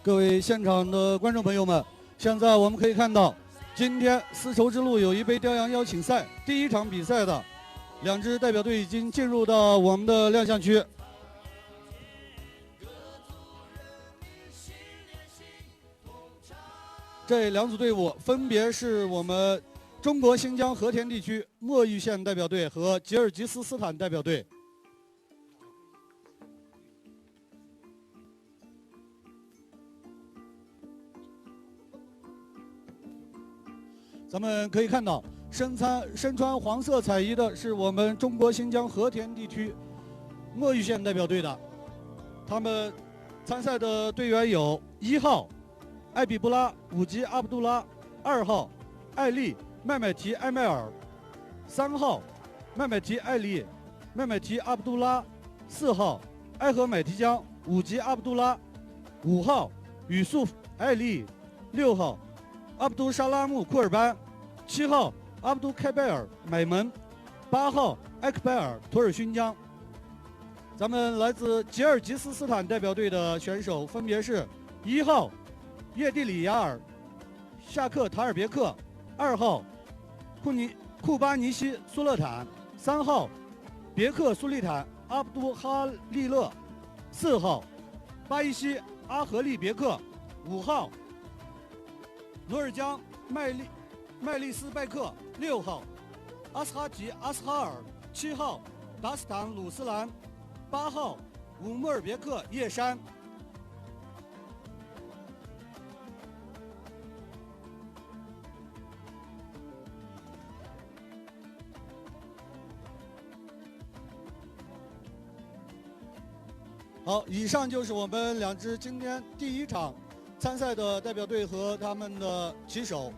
各位现场的观众朋友们，现在我们可以看到，今天丝绸之路友谊杯雕羊邀请赛第一场比赛的2支代表队已经进入到我们的亮相区。这2组队伍分别是我们中国新疆和田地区墨玉县代表队和吉尔吉斯斯坦代表队。咱们可以看到，身穿黄色彩衣的是我们中国新疆和田地区墨玉县代表队的。他们参赛的队员有1号艾比布拉武吉阿卜杜拉，2号艾丽麦麦提埃麦尔，3号麦麦提艾丽麦麦提阿卜杜拉，4号埃和买提江武吉阿卜杜拉，5号语素艾丽，6号阿卜杜沙拉木库尔班，7号阿卜杜开拜尔买门，8号埃克拜尔图尔勋江。咱们来自吉尔吉斯斯坦代表队的选手分别是1号叶蒂里亚尔夏克塔尔别克，2号库巴尼西苏勒坦，3号别克苏利坦阿卜杜哈利勒，4号巴伊西阿合利别克，5号努尔江麦利斯拜克，6号阿斯哈吉阿斯哈尔，7号达斯坦鲁斯兰，8号乌穆尔别克叶山。好，以上就是我们2支今天第一场参赛的代表队和他们的旗手。